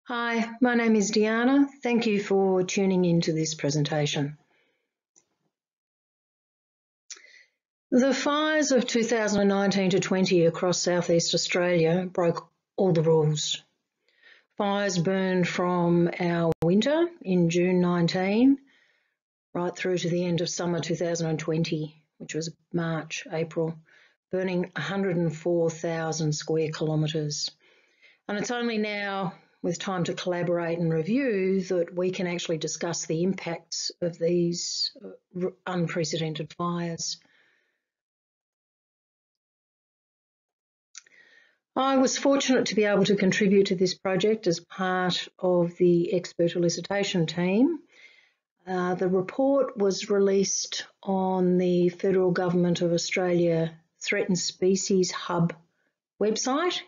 Hi, my name is Diana. Thank you for tuning into this presentation. The fires of 2019 to 20 across southeast Australia broke all the rules. Fires burned from our winter in June 19 right through to the end of summer 2020, which was March, April, burning 104,000 square kilometres. And it's only now, with time to collaborate and review, that we can actually discuss the impacts of these unprecedented fires. I was fortunate to be able to contribute to this project as part of the expert elicitation team. The report was released on the Federal Government of Australia Threatened Species Hub website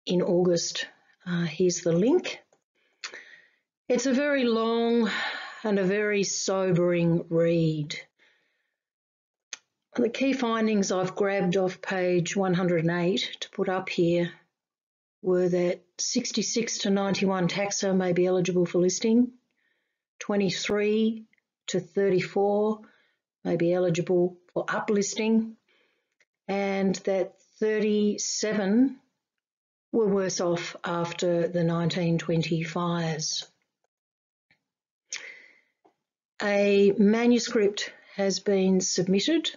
in August. Here's the link. It's a very long and a very sobering read. The key findings I've grabbed off page 108 to put up here were that 66 to 91 taxa may be eligible for listing, 23 to 34 may be eligible for uplisting, and that 37 were worse off after the 1920 fires. A manuscript has been submitted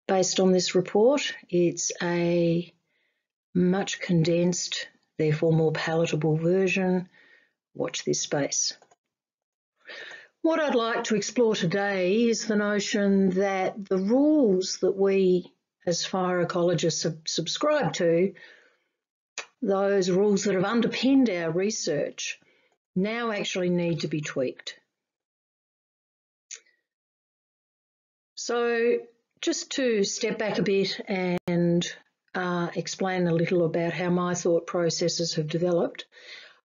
based on this report. It's a much condensed, therefore more palatable version. Watch this space. What I'd like to explore today is the notion that the rules that we as fire ecologists subscribe to, those rules that have underpinned our research, now actually need to be tweaked. So just to step back a bit and explain a little about how my thought processes have developed.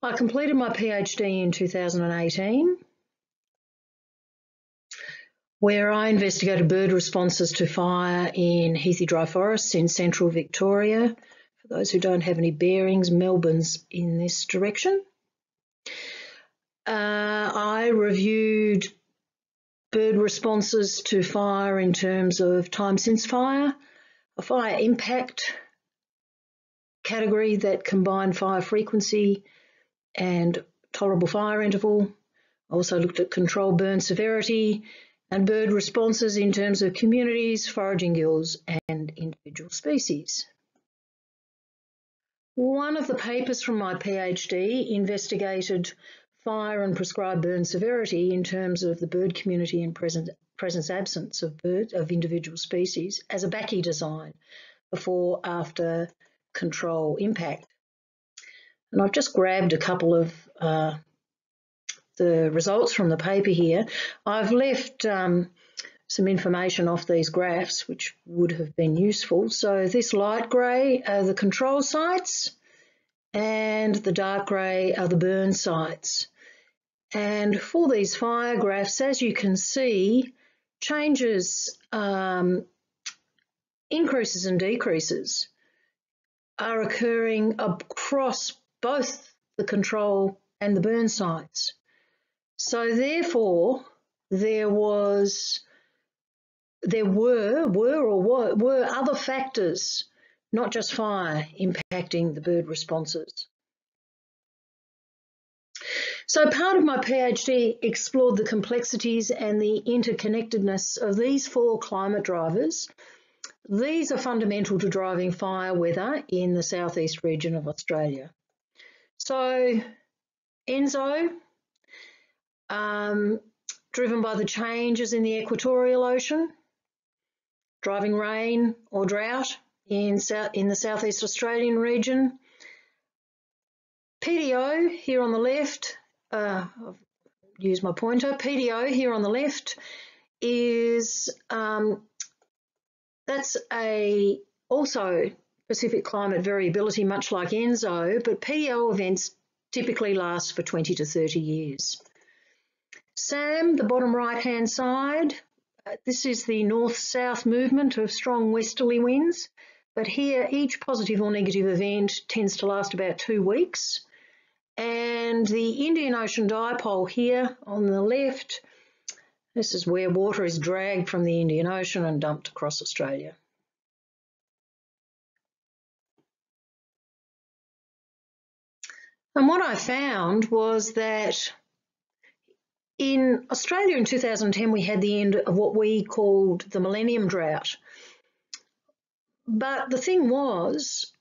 I completed my PhD in 2018, where I investigated bird responses to fire in heathy dry forests in central Victoria. For those who don't have any bearings, Melbourne's in this direction. I reviewed bird responses to fire in terms of time since fire, a fire impact category that combined fire frequency and tolerable fire interval. I also looked at control burn severity and bird responses in terms of communities, foraging gills and individual species. One of the papers from my PhD investigated fire and prescribed burn severity in terms of the bird community and presence-absence of birds, of individual species, as a Backy design, before, after control impact. And I've just grabbed a couple of the results from the paper here. I've left some information off these graphs, which would have been useful. So this light grey are the control sites and the dark grey are the burn sites. And for these fire graphs, as you can see, changes, increases and decreases are occurring across both the control and the burn sites. So therefore, there were other factors, not just fire, impacting the bird responses. So part of my PhD explored the complexities and the interconnectedness of these four climate drivers. These are fundamental to driving fire weather in the southeast region of Australia. So ENSO, driven by the changes in the equatorial ocean, driving rain or drought in the southeast Australian region. PDO here on the left, I've used my pointer, PDO here on the left is, that's also Pacific climate variability, much like ENSO, but PDO events typically last for 20 to 30 years. SAM, the bottom right-hand side, this is the north-south movement of strong westerly winds, but here each positive or negative event tends to last about 2 weeks. And the Indian Ocean dipole here on the left, this is where water is dragged from the Indian Ocean and dumped across Australia. And what I found was that in Australia in 2010, we had the end of what we called the Millennium Drought. But the thing was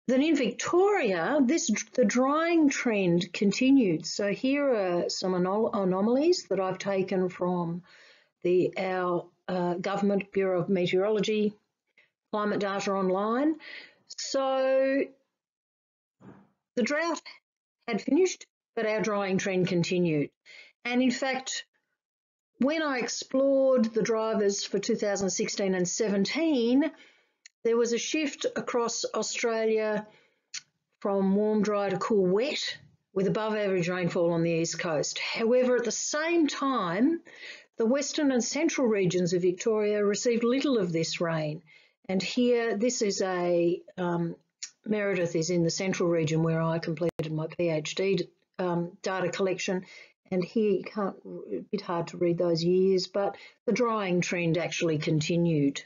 that in Victoria, the drying trend continued. So here are some anomalies that I've taken from our Government Bureau of Meteorology climate data online. So the drought had finished, but our drying trend continued. And in fact, when I explored the drivers for 2016 and 17, there was a shift across Australia from warm, dry to cool, wet, with above average rainfall on the east coast. However, at the same time, the western and central regions of Victoria received little of this rain. And here, this is Meredith is in the central region where I completed my PhD data collection. And here, a bit hard to read those years, but the drying trend actually continued.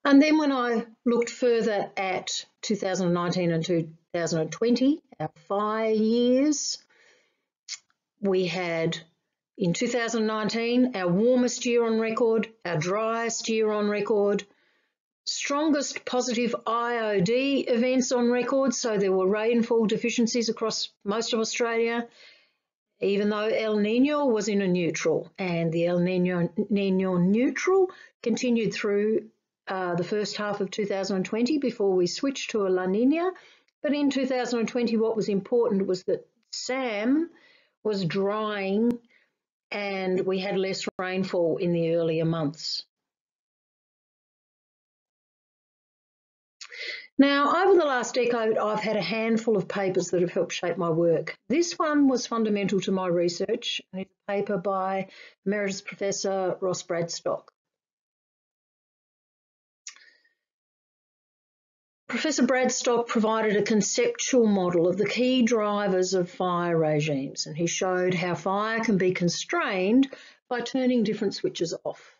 And then when I looked further at 2019 and 2020, our fire years, we had in 2019 our warmest year on record, our driest year on record, strongest positive IOD events on record, so there were rainfall deficiencies across most of Australia, even though El Nino was in a neutral, and the El Nino neutral continued through the first half of 2020 before we switched to a La Nina. But in 2020, what was important was that SAM was drying and we had less rainfall in the earlier months. Now, over the last decade, I've had a handful of papers that have helped shape my work. This one was fundamental to my research, and it's a paper by Emeritus Professor Ross Bradstock. Professor Bradstock provided a conceptual model of the key drivers of fire regimes, and he showed how fire can be constrained by turning different switches off.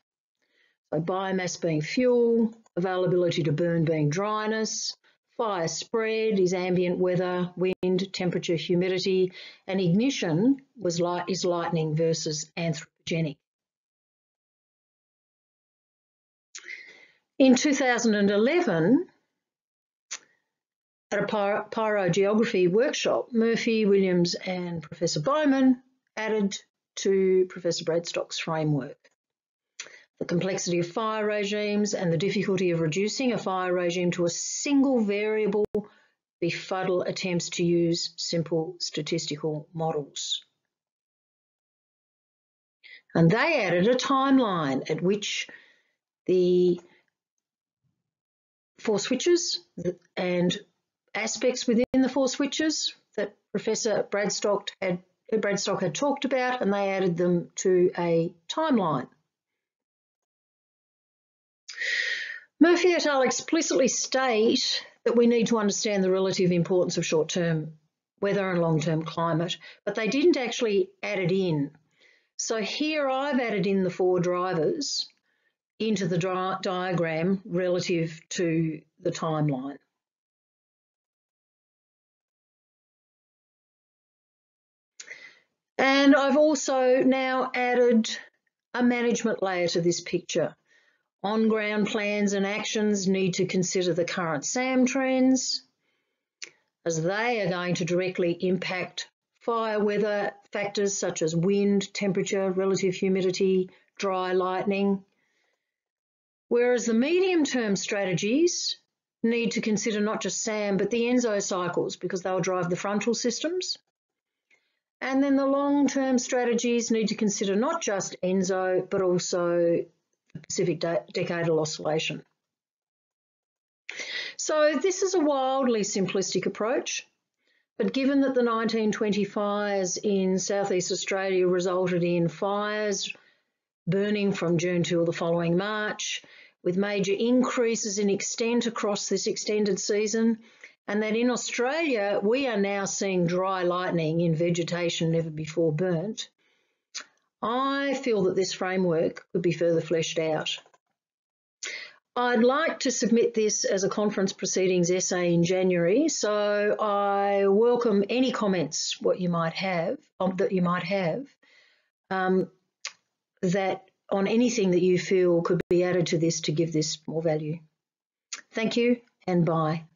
So biomass being fuel, availability to burn being dryness, fire spread is ambient weather, wind, temperature, humidity, and ignition is lightning versus anthropogenic. In 2011, at a pyrogeography workshop, Murphy, Williams and Professor Bowman added to Professor Bradstock's framework. The complexity of fire regimes and the difficulty of reducing a fire regime to a single variable befuddle attempts to use simple statistical models. And they added a timeline at which the four switches and aspects within the four switches that Professor Bradstock had talked about, and they added them to a timeline. Murphy et al. Explicitly state that we need to understand the relative importance of short-term weather and long-term climate, but they didn't actually add it in. So here I've added in the four drivers into the diagram relative to the timeline. And I've also now added a management layer to this picture. On-ground plans and actions need to consider the current SAM trends, as they are going to directly impact fire weather factors such as wind, temperature, relative humidity, dry lightning. Whereas the medium-term strategies need to consider not just SAM, but the ENSO cycles, because they'll drive the frontal systems. And then the long-term strategies need to consider not just ENSO, but also the Pacific Decadal Oscillation. So this is a wildly simplistic approach, but given that the 1920 fires in Southeast Australia resulted in fires burning from June till the following March, with major increases in extent across this extended season, and that in Australia we are now seeing dry lightning in vegetation never before burnt, I feel that this framework could be further fleshed out. I'd like to submit this as a conference proceedings essay in January, so I welcome any comments that you might have that on anything that you feel could be added to this to give this more value. Thank you and bye.